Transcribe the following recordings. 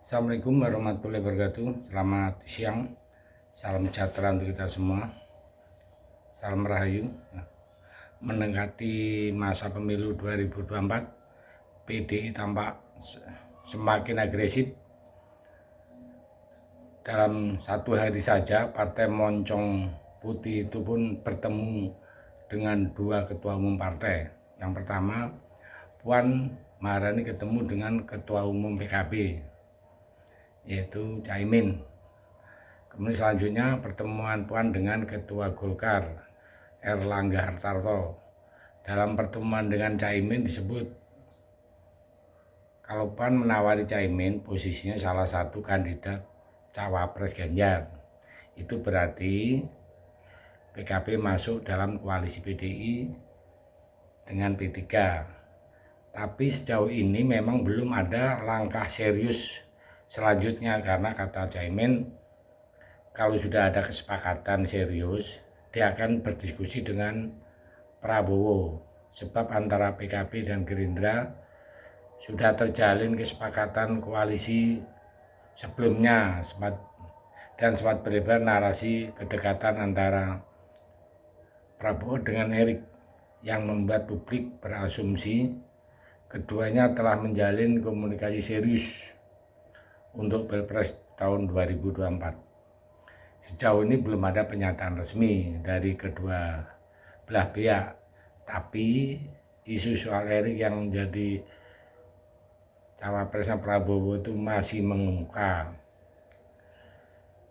Assalamualaikum warahmatullahi wabarakatuh. Selamat siang. Salam sejahtera untuk kita semua. Salam rahayu. Mendekati masa pemilu 2024, PDI tampak semakin agresif. Dalam satu hari saja, Partai Moncong Putih itu pun bertemu dengan dua ketua umum partai. Yang pertama, Puan Maharani ketemu dengan ketua umum PKB, yaitu Caimin. Kemudian selanjutnya pertemuan Puan dengan ketua Golkar, Erlangga Hartarto. Dalam pertemuan dengan Caimin disebut kalau Puan menawari Caimin posisinya salah satu kandidat cawapres Ganjar. Itu berarti PKB masuk dalam koalisi PDI dengan P3. Tapi sejauh ini memang belum ada langkah serius selanjutnya, karena kata Caimin kalau sudah ada kesepakatan serius dia akan berdiskusi dengan Prabowo, sebab antara PKB dan Gerindra sudah terjalin kesepakatan koalisi sebelumnya, sempat beredar narasi kedekatan antara Prabowo dengan Erik yang membuat publik berasumsi keduanya telah menjalin komunikasi serius untuk Pilpres tahun 2024. Sejauh ini belum ada pernyataan resmi dari kedua belah pihak, tapi isu soal Erik yang menjadi cawapresnya Prabowo itu masih mengemuka.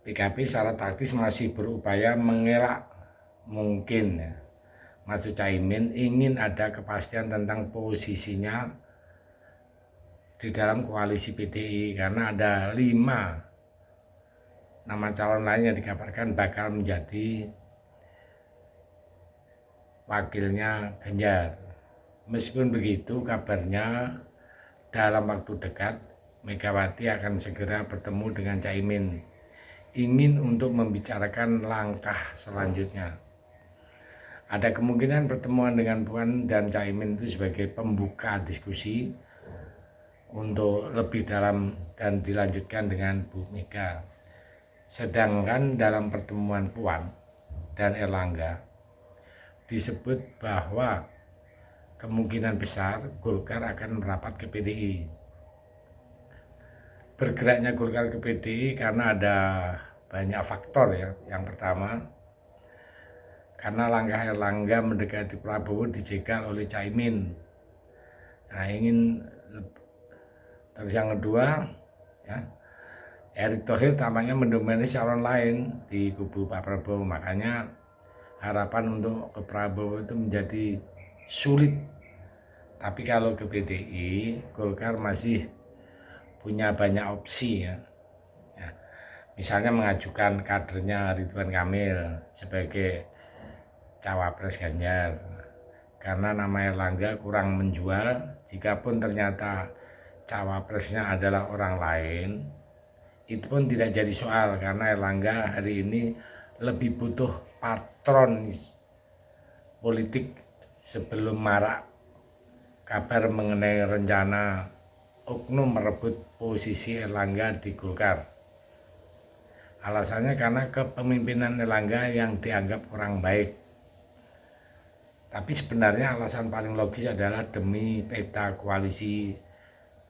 PKB secara taktis masih berupaya mengelak mungkin maksud Caimin ingin ada kepastian tentang posisinya di dalam koalisi PDI, karena ada 5 nama calon lain yang dikabarkan bakal menjadi wakilnya Ganjar. Meskipun begitu, kabarnya dalam waktu dekat Megawati akan segera bertemu dengan Caimin, ingin untuk membicarakan langkah selanjutnya. Ada kemungkinan pertemuan dengan Puan dan Caimin itu sebagai pembuka diskusi untuk lebih dalam dan dilanjutkan dengan Bu Mega. Sedangkan dalam pertemuan Puan dan Erlangga disebut bahwa kemungkinan besar Golkar akan merapat ke PDI. Bergeraknya Golkar ke PDI karena ada banyak faktor ya. Yang pertama, karena langkah Erlangga mendekati Prabowo dijegal oleh Caimin. Terus yang kedua, ya, Erick Thohir tampaknya mendominasi calon lain di kubu Pak Prabowo, makanya harapan untuk ke Prabowo itu menjadi sulit. Tapi kalau ke PDI, Golkar masih punya banyak opsi ya. Misalnya mengajukan kadernya Ridwan Kamil sebagai cawapres Ganjar, karena nama Erlangga kurang menjual. Jikapun ternyata cawapresnya adalah orang lain, itu pun tidak jadi soal, karena Erlangga hari ini lebih butuh patron politik sebelum marak kabar mengenai rencana oknum merebut posisi Erlangga di Golkar. Alasannya karena kepemimpinan Erlangga yang dianggap kurang baik. Tapi sebenarnya alasan paling logis adalah demi peta koalisi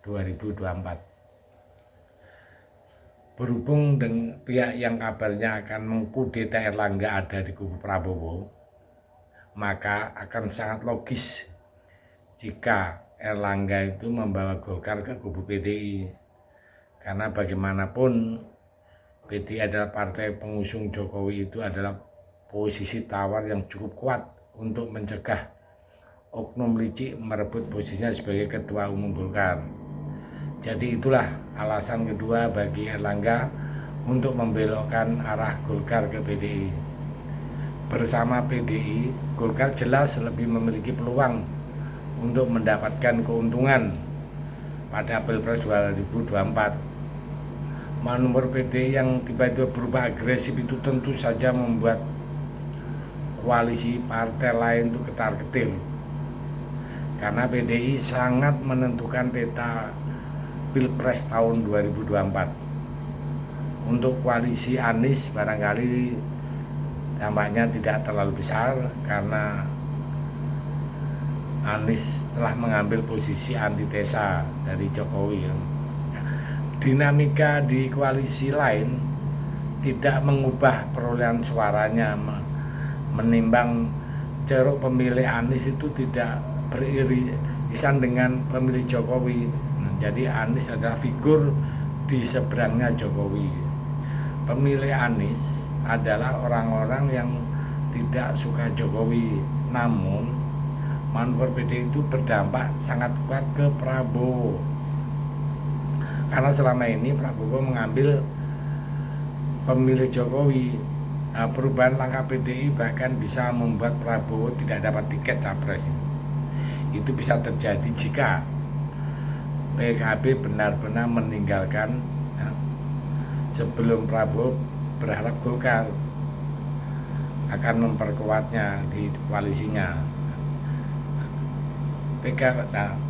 2024. Berhubung dengan pihak yang kabarnya akan mengkudeta Erlangga ada di kubu Prabowo, maka akan sangat logis jika Erlangga itu membawa Golkar ke kubu PDI. Karena bagaimanapun PDI adalah partai pengusung Jokowi, itu adalah posisi tawar yang cukup kuat untuk mencegah oknum licik merebut posisinya sebagai ketua umum Golkar. Jadi itulah alasan kedua bagi Erlangga untuk membelokkan arah Golkar ke PDI. Bersama PDI, Golkar jelas lebih memiliki peluang untuk mendapatkan keuntungan pada Pilpres 2024. Manuver PDI yang tiba-tiba berubah agresif itu tentu saja membuat koalisi partai lain itu ketar-ketir, karena PDI sangat menentukan peta Pilpres tahun 2024. Untuk koalisi Anies barangkali dampaknya tidak terlalu besar karena Anies telah mengambil posisi antitesa dari Jokowi. Dinamika di koalisi lain tidak mengubah perolehan suaranya, menimbang ceruk pemilih Anies itu tidak beririsan dengan pemilih Jokowi. Jadi Anies adalah figur di seberangnya Jokowi. Pemilih Anies adalah orang-orang yang tidak suka Jokowi, namun manuver PDI itu berdampak sangat kuat ke Prabowo. Karena selama ini Prabowo mengambil pemilih Jokowi. Nah, perubahan langkah PDI bahkan bisa membuat Prabowo tidak dapat tiket capres. Itu bisa terjadi jika PKB benar-benar meninggalkan, ya, sebelum Prabowo berharap Golkar akan memperkuatnya di koalisinya.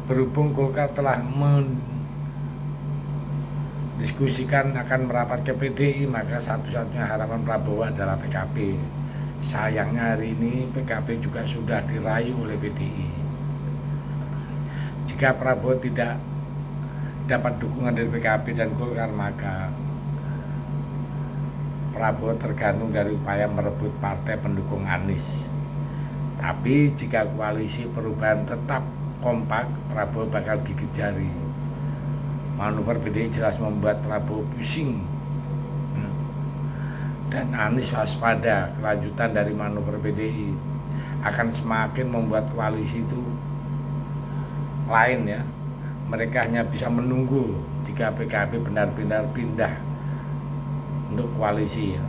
Berhubung Golkar telah mendiskusikan akan merapat ke PDI, maka satu-satunya harapan Prabowo adalah PKB. Sayangnya hari ini PKB juga sudah dirayu oleh PDI. Jika Prabowo tidak dapat dukungan dari PKB dan Golkar, maka Prabowo tergantung dari upaya merebut partai pendukung Anies. Tapi jika koalisi perubahan tetap kompak, Prabowo bakal gigit jari. Manuver PDI jelas membuat Prabowo pusing, dan Anies waspada kelanjutan dari manuver PDI akan semakin membuat koalisi itu lain, ya. Mereka hanya bisa menunggu jika PKB benar-benar pindah untuk koalisi, ya.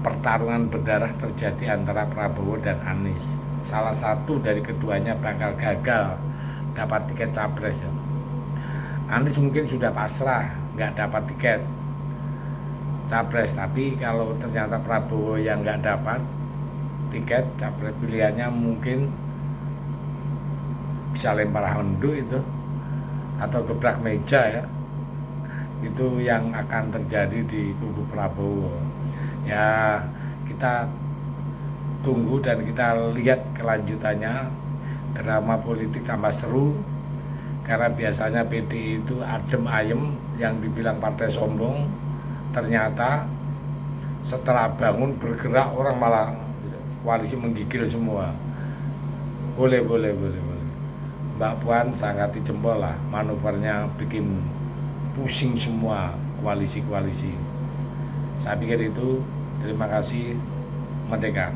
Pertarungan berdarah terjadi antara Prabowo dan Anies. Salah satu dari keduanya bakal gagal dapat tiket capres, ya. Anies mungkin sudah pasrah nggak dapat tiket capres, tapi kalau ternyata Prabowo yang nggak dapat tiket capres, pilihannya mungkin bisa lempar handuk itu atau gebrak meja, ya. Itu yang akan terjadi di kubu Prabowo. Ya, kita tunggu dan kita lihat kelanjutannya. Drama politik tambah seru karena biasanya PDI itu adem ayem, yang dibilang partai sombong, ternyata setelah bangun bergerak orang malah koalisi menggigil semua. Boleh. Mbak Puan sangat dijempol lah, manuvernya bikin pusing semua koalisi-koalisi. Saya pikir itu. Terima kasih. Merdeka.